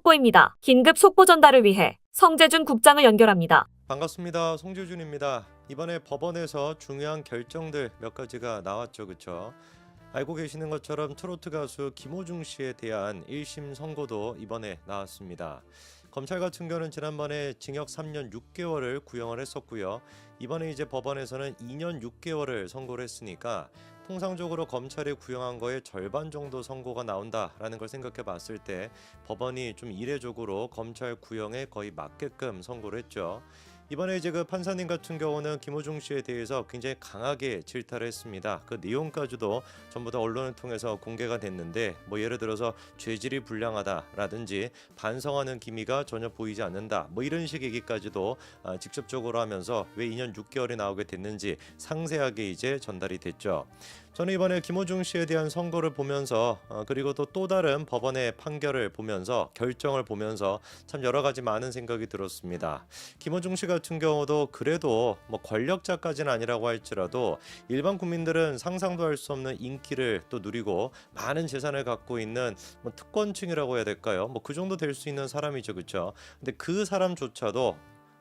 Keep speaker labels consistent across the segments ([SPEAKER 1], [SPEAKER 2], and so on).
[SPEAKER 1] 속보입니다. 긴급 속보 전달을 위해 성재준 국장을 연결합니다.
[SPEAKER 2] 반갑습니다. 송재준입니다. 이번에 법원에서 중요한 결정들 몇 가지가 나왔죠. 그쵸? 알고 계시는 것처럼 트로트 가수 김호중 씨에 대한 1심 선고도 이번에 나왔습니다. 검찰 같은 경우는 지난번에 징역 3년 6개월을 구형을 했었고요. 이번에 이제 법원에서는 2년 6개월을 선고를 했으니까 통상적으로 검찰이 구형한 거의 절반 정도 선고가 나온다라는 걸 생각해 봤을 때 법원이 좀 이례적으로 검찰 구형에 거의 맞게끔 선고를 했죠. 이번에 이제 그 판사님 같은 경우는 김호중 씨에 대해서 굉장히 강하게 질타를 했습니다. 그 내용까지도 전부 다 언론을 통해서 공개가 됐는데 뭐 예를 들어서 죄질이 불량하다라든지 반성하는 기미가 전혀 보이지 않는다 뭐 이런 식의 얘기까지도 직접적으로 하면서 왜 2년 6개월이 나오게 됐는지 상세하게 이제 전달이 됐죠. 저는 이번에 김호중 씨에 대한 선고를 보면서 그리고 또 다른 법원의 판결을 보면서 결정을 보면서 참 여러 가지 많은 생각이 들었습니다. 김호중 씨 같은 경우도 그래도 뭐 권력자까지는 아니라고 할지라도 일반 국민들은 상상도 할 수 없는 인기를 또 누리고 많은 재산을 갖고 있는 뭐 특권층이라고 해야 될까요? 뭐 그 정도 될 수 있는 사람이죠, 그렇죠? 근데 그 사람조차도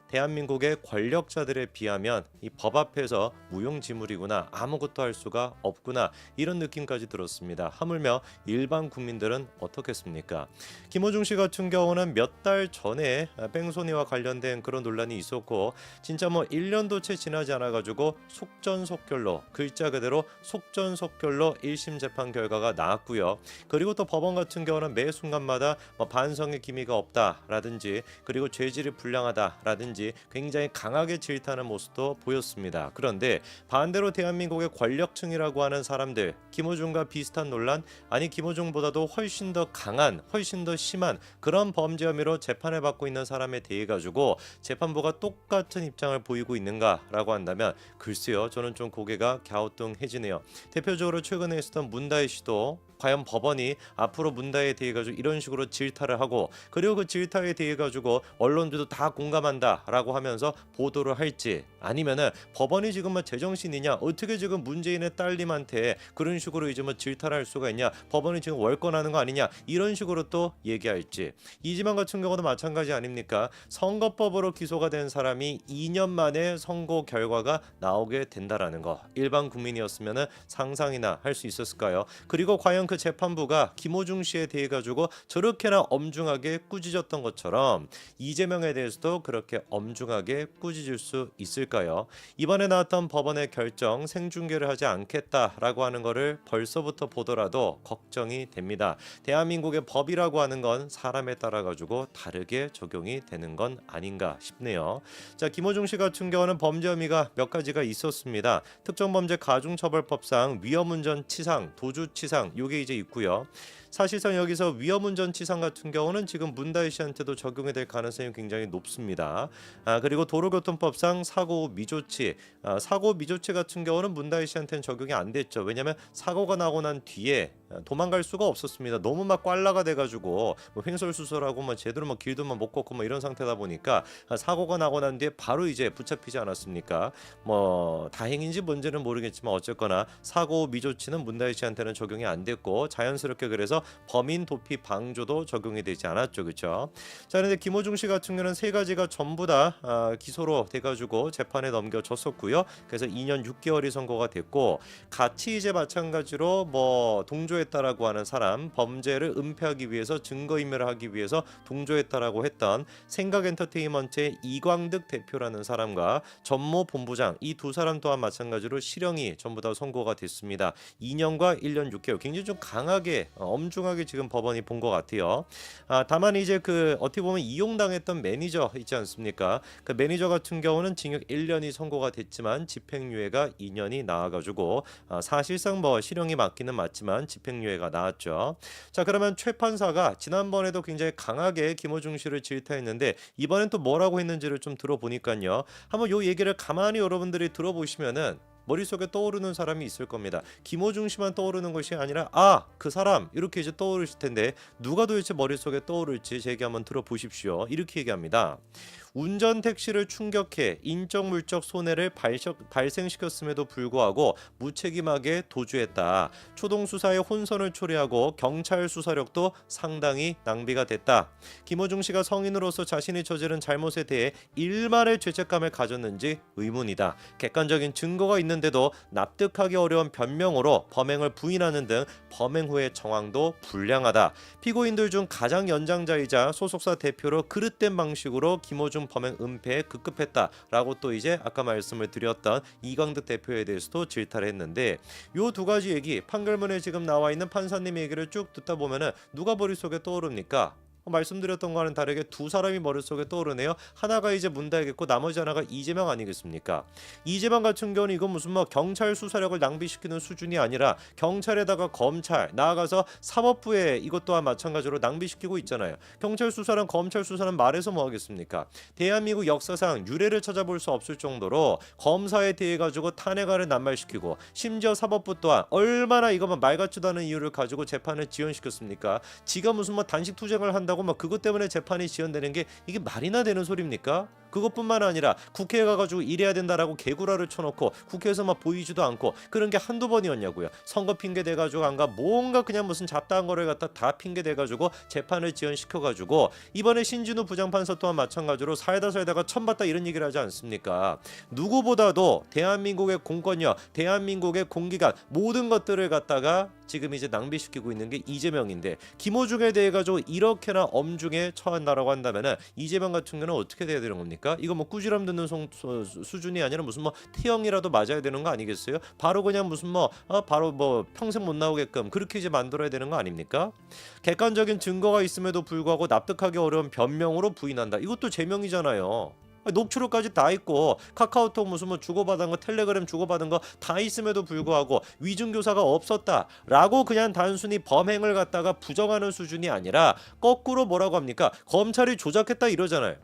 [SPEAKER 2] 대한민국의 권력자들에 비하면 이 법 앞에서 무용지물이구나, 아무것도 할 수가 없구나 이런 느낌까지 들었습니다. 하물며 일반 국민들은 어떻겠습니까? 김호중 씨 같은 경우는 몇 달 전에 뺑소니와 관련된 그런 논란이 있었고 진짜 뭐 1년도 채 지나지 않아가지고 속전속결로 글자 그대로 속전속결로 1심 재판 결과가 나왔고요. 그리고 또 법원 같은 경우는 매 순간마다 뭐 반성의 기미가 없다라든지 그리고 죄질이 불량하다라든지 굉장히 강하게 질타하는 모습도 보였습니다. 그런데 반대로 대한민국의 권력층이라고 하는 사람들, 김호중과 비슷한 논란, 아니 김호중보다도 훨씬 더 강한, 훨씬 더 심한 그런 범죄 혐의로 재판을 받고 있는 사람에 대해 가지고 재판부가 똑같은 입장을 보이고 있는가라고 한다면 글쎄요, 저는 좀 고개가 갸우뚱해지네요. 대표적으로 최근에 있었던 문다혜 씨도 과연 법원이 앞으로 문다혜에 대해 가지고 이런 식으로 질타를 하고 그리고 그 질타에 대해 가지고 언론들도 다 공감한다라고 하면서 보도를 할지 아니면은 법원이 지금 뭐 제정신이냐 어떻게 지금 문재인의 딸님한테 그런 식으로 이제 뭐 질타를 할 수가 있냐 법원이 지금 월권하는 거 아니냐 이런 식으로 또 얘기할지 이지만 같은 경우도 마찬가지 아닙니까? 선거법으로 기소가 된 사람이 2년 만에 선고 결과가 나오게 된다라는 거 일반 국민이었으면은 상상이나 할 수 있었을까요? 그리고 과연 그 재판부가 김호중 씨에 대해 가지고 저렇게나 엄중하게 꾸짖었던 것처럼 이재명에 대해서도 그렇게 엄중하게 꾸짖을 수 있을까요? 이번에 나왔던 법원의 결정 생중계를 하지 않겠다라고 하는 거를 벌써부터 보더라도 걱정이 됩니다. 대한민국의 법이라고 하는 건 사람에 따라 가지고 다르게 적용이 되는 건 아닌가 싶네요. 자, 김호중 씨 같은 경우는 범죄 혐의가 몇 가지가 있었습니다. 특정범죄 가중처벌법상 위험운전 치상, 도주치상 요게 이제 있고요. 사실상 여기서 위험운전 치상 같은 경우는 지금 문다혜 씨한테도 적용이 될 가능성이 굉장히 높습니다. 그리고 도로교통법상 사고 미조치, 사고 미조치 같은 경우는 문다혜 씨한테는 적용이 안 됐죠. 왜냐하면 사고가 나고 난 뒤에 도망갈 수가 없었습니다. 너무 막 꽐라가 돼가지고 뭐 횡설수설하고 뭐 제대로 뭐 길도 못 걷고 뭐 이런 상태다 보니까 사고가 나고 난 뒤에 바로 이제 붙잡히지 않았습니까? 뭐 다행인지 뭔지는 모르겠지만 어쨌거나 사고 미조치는 문다혜 씨한테는 적용이 안 됐고 자연스럽게 그래서 범인 도피 방조도 적용이 되지 않았죠, 그렇죠? 자, 그런데 김호중 씨 같은 경우는 세 가지가 전부 다 기소로 돼가지고 재판에 넘겨졌었고요. 그래서 2년 6개월이 선고가 됐고 같이 이제 마찬가지로 뭐 동조했다라고 하는 사람 범죄를 은폐하기 위해서 증거인멸을 하기 위해서 동조했다라고 했던 생각엔터테인먼트의 이광득 대표라는 사람과 전모 본부장 이 두 사람 또한 마찬가지로 실형이 전부 다 선고가 됐습니다. 2년과 1년 6개월 굉장히 좀 강하게 엄중하게 지금 법원이 본 것 같아요. 다만 이제 그 어떻게 보면 이용당했던 매니저 있지 않습니까? 그 매니저 같은 경우는 징역 1년이 선고가 됐지만 집행유예가 2년이 나와가지고 사실상 뭐 실형이 맞기는 맞지만 집행유예가 나왔죠. 자, 그러면 최 판사가 지난번에도 굉장히 강하게 김호중 씨를 질타했는데 이번엔 또 뭐라고 했는지를 좀 들어보니까요. 한번 요 얘기를 가만히 여러분들이 들어보시면은 머릿속에 떠오르는 사람이 있을 겁니다. 김호중 씨만 떠오르는 것이 아니라 그 사람 이렇게 이제 떠오르실 텐데 누가 도대체 머릿속에 떠오를지 제 얘기 한번 들어보십시오. 이렇게 얘기합니다. 운전 택시를 충격해 인적 물적 손해를 발생시켰음에도 불구하고 무책임하게 도주했다. 초동 수사에 혼선을 초래하고 경찰 수사력도 상당히 낭비가 됐다. 김호중 씨가 성인으로서 자신이 저지른 잘못에 대해 일말의 죄책감을 가졌는지 의문이다. 객관적인 증거가 있는데도 납득하기 어려운 변명으로 범행을 부인하는 등 범행 후의 정황도 불량하다. 피고인들 중 가장 연장자이자 소속사 대표로 그릇된 방식으로 김호중 범행 은폐에 급급했다라고 또 이제 아까 말씀을 드렸던 이광득 대표에 대해서도 질타를 했는데 요 두 가지 얘기 판결문에 지금 나와 있는 판사님 얘기를 쭉 듣다 보면은 누가 머릿속에 떠오릅니까? 말씀드렸던 거와는 다르게 두 사람이 머릿속에 떠오르네요. 하나가 이제 문다이겠고 나머지 하나가 이재명 아니겠습니까? 이재명 같은 경우는 이건 무슨 뭐 경찰 수사력을 낭비시키는 수준이 아니라 경찰에다가 검찰 나아가서 사법부에 이것 또한 마찬가지로 낭비시키고 있잖아요. 경찰 수사랑 검찰 수사는 말해서 뭐 하겠습니까? 대한민국 역사상 유례를 찾아볼 수 없을 정도로 검사에 대해 가지고 탄핵안을 난발시키고 심지어 사법부 또한 얼마나 이것만 말 같지도 않은 이유를 가지고 재판을 지연시켰습니까? 지가 무슨 뭐 단식 투쟁을 한다고 막 그것 때문에 재판이 지연되는 게 이게 말이나 되는 소리입니까? 그것뿐만 아니라 국회에 가가지고 이래야 된다라고 개구라를 쳐놓고 국회에서 막 보이지도 않고 그런 게 한두 번이었냐고요. 선거 핑계 대가지고 안가 뭔가 그냥 무슨 잡다한 거를 갖다 다 핑계 대가지고 재판을 지연시켜가지고 이번에 신진우 부장판사 또한 마찬가지로 살다가 천받다 이런 얘기를 하지 않습니까? 누구보다도 대한민국의 공권력, 대한민국의 공기관 모든 것들을 갖다가 지금 이제 낭비시키고 있는 게 이재명인데 김호중에 대해 가지고 이렇게나 엄중에 처한다라고 한다면은 이재명 같은 경우는 어떻게 돼야 되는 겁니까? 이거 뭐 꾸지람 듣는 수준이 아니라 무슨 뭐 태형이라도 맞아야 되는 거 아니겠어요? 바로 그냥 무슨 바로 뭐 평생 못 나오게끔 그렇게 이제 만들어야 되는 거 아닙니까? 객관적인 증거가 있음에도 불구하고 납득하기 어려운 변명으로 부인한다. 이것도 제명이잖아요. 녹취록까지 다 있고 카카오톡 무슨 뭐 주고받은 거 텔레그램 주고받은 거 다 있음에도 불구하고 위중교사가 없었다라고 그냥 단순히 범행을 갖다가 부정하는 수준이 아니라 거꾸로 뭐라고 합니까? 검찰이 조작했다 이러잖아요.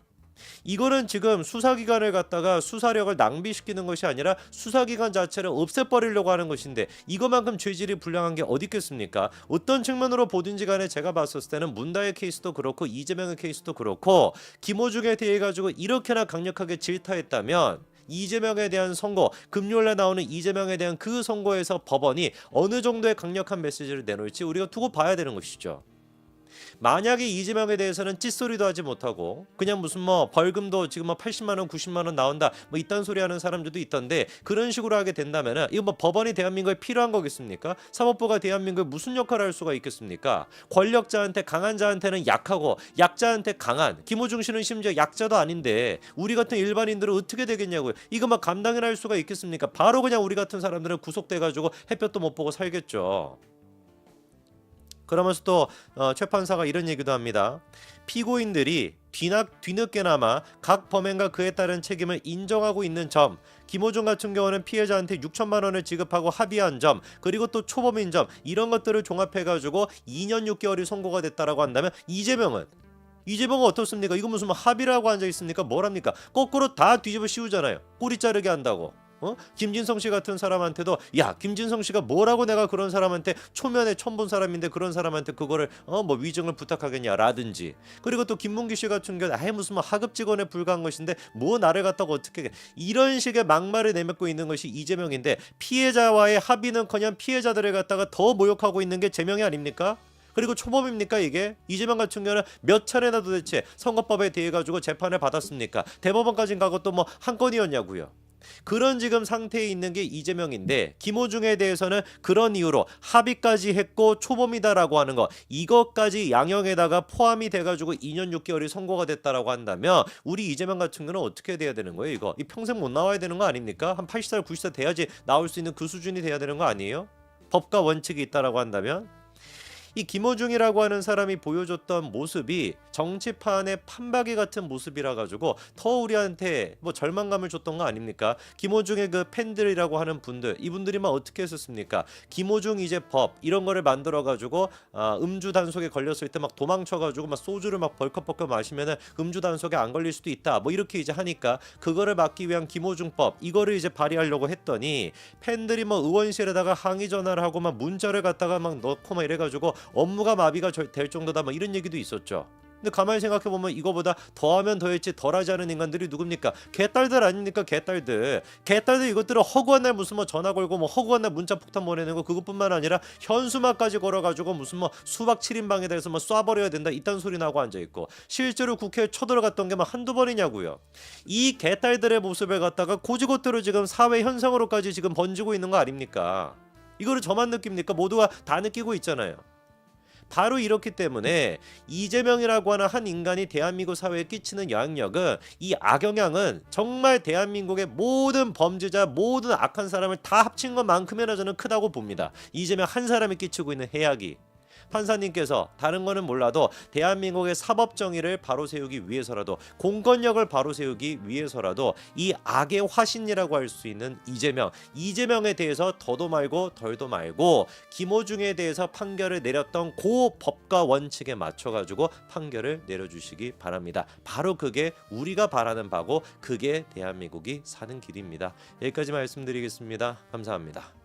[SPEAKER 2] 이거는 지금 수사기관을 갖다가 수사력을 낭비시키는 것이 아니라 수사기관 자체를 없애버리려고 하는 것인데 이거만큼 죄질이 불량한 게 어디 있겠습니까? 어떤 측면으로 보든지 간에 제가 봤었을 때는 문다의 케이스도 그렇고 이재명의 케이스도 그렇고 김호중에 대해 가지고 이렇게나 강력하게 질타했다면 이재명에 대한 선고, 금요일에 나오는 이재명에 대한 그 선고에서 법원이 어느 정도의 강력한 메시지를 내놓을지 우리가 두고 봐야 되는 것이죠. 만약에 이재명에 대해서는 찌소리도 하지 못하고 그냥 무슨 뭐 벌금도 지금 뭐 80만 원, 90만 원 나온다 뭐 이딴 소리 하는 사람들도 있던데 그런 식으로 하게 된다면은 이거 뭐 법원이 대한민국에 필요한 거겠습니까? 사법부가 대한민국에 무슨 역할을 할 수가 있겠습니까? 권력자한테 강한 자한테는 약하고 약자한테 강한 김호중 씨는 심지어 약자도 아닌데 우리 같은 일반인들은 어떻게 되겠냐고요. 이거 막 감당을 할 수가 있겠습니까? 바로 그냥 우리 같은 사람들은 구속돼 가지고 햇볕도 못 보고 살겠죠. 그러면서 또 최 판사가 이런 얘기도 합니다. 피고인들이 뒤늦게나마 각 범행과 그에 따른 책임을 인정하고 있는 점, 김호중 같은 경우는 피해자한테 6천만 원을 지급하고 합의한 점, 그리고 또 초범인 점 이런 것들을 종합해가지고 2년 6개월이 선고가 됐다라고 한다면 이재명은 어떻습니까? 이거 무슨 합의라고 앉아 있습니까? 뭐랍니까? 거꾸로 다 뒤집어 씌우잖아요. 꼬리 자르게 한다고. 김진성 씨 같은 사람한테도 야 김진성 씨가 뭐라고 내가 그런 사람한테 초면에 처음 본 사람인데 그런 사람한테 그거를 뭐 위증을 부탁하겠냐라든지 그리고 또 김문기 씨 같은 경우 아예 무슨 뭐 하급 직원에 불과한 것인데 뭐 나를 갖다가 어떻게 이런 식의 막말을 내뱉고 있는 것이 이재명인데 피해자와의 합의는커녕 피해자들을 갖다가 더 모욕하고 있는 게 제명이 아닙니까? 그리고 초범입니까 이게? 이재명 같은 경우는 몇 차례나 도대체 선거법에 대해 가지고 재판을 받았습니까? 대법원까지 가고 또 뭐 한 건이었냐고요. 그런 지금 상태에 있는 게 이재명인데 김호중에 대해서는 그런 이유로 합의까지 했고 초범이다라고 하는 거 이것까지 양형에다가 포함이 돼가지고 2년 6개월이 선고가 됐다라고 한다면 우리 이재명 같은 경우는 어떻게 돼야 되는 거예요? 이거 이 평생 못 나와야 되는 거 아닙니까? 한 80살 90살 돼야지 나올 수 있는 그 수준이 돼야 되는 거 아니에요? 법과 원칙이 있다라고 한다면 이 김호중이라고 하는 사람이 보여줬던 모습이 정치판의 판박이 같은 모습이라 가지고 더 우리한테 뭐 절망감을 줬던 거 아닙니까? 김호중의 그 팬들이라고 하는 분들 이분들이만 어떻게 했었습니까? 김호중 이제 법 이런 거를 만들어 가지고 음주 단속에 걸렸을 때 막 도망쳐 가지고 막 소주를 막 벌컥벌컥 마시면은 음주 단속에 안 걸릴 수도 있다 뭐 이렇게 이제 하니까 그거를 막기 위한 김호중법 이거를 이제 발의하려고 했더니 팬들이 뭐 의원실에다가 항의 전화를 하고 막 문자를 갖다가 막 넣고 막 이래 가지고 업무가 마비가 될 정도다 뭐 이런 얘기도 있었죠. 근데 가만히 생각해보면 이거보다 더하면 더했지 덜하지 않은 인간들이 누굽니까? 개딸들 아닙니까? 개딸들 이것들은 허구한 날 무슨 뭐 전화 걸고 뭐 허구한 날 문자 폭탄 보내는 거 그것뿐만 아니라 현수막까지 걸어가지고 무슨 뭐 수박 7인방에 대해서 뭐 쏴버려야 된다 이딴 소리 나고 앉아있고 실제로 국회에 쳐들어갔던 게 막 한두 번이냐고요. 이 개딸들의 모습을 갖다가 고지고대로 지금 사회 현상으로까지 지금 번지고 있는 거 아닙니까? 이거를 저만 느낍니까? 모두가 다 느끼고 있잖아요. 바로 이렇기 때문에 이재명이라고 하는 한 인간이 대한민국 사회에 끼치는 영향력은 이 악영향은 정말 대한민국의 모든 범죄자 모든 악한 사람을 다 합친 것만큼이나 저는 크다고 봅니다. 이재명 한 사람이 끼치고 있는 해악이. 판사님께서 다른 거는 몰라도 대한민국의 사법 정의를 바로 세우기 위해서라도 공권력을 바로 세우기 위해서라도 이 악의 화신이라고 할 수 있는 이재명에 대해서 더도 말고 덜도 말고 김호중에 대해서 판결을 내렸던 그 법과 원칙에 맞춰 가지고 판결을 내려주시기 바랍니다. 바로 그게 우리가 바라는 바고 그게 대한민국이 사는 길입니다. 여기까지 말씀드리겠습니다. 감사합니다.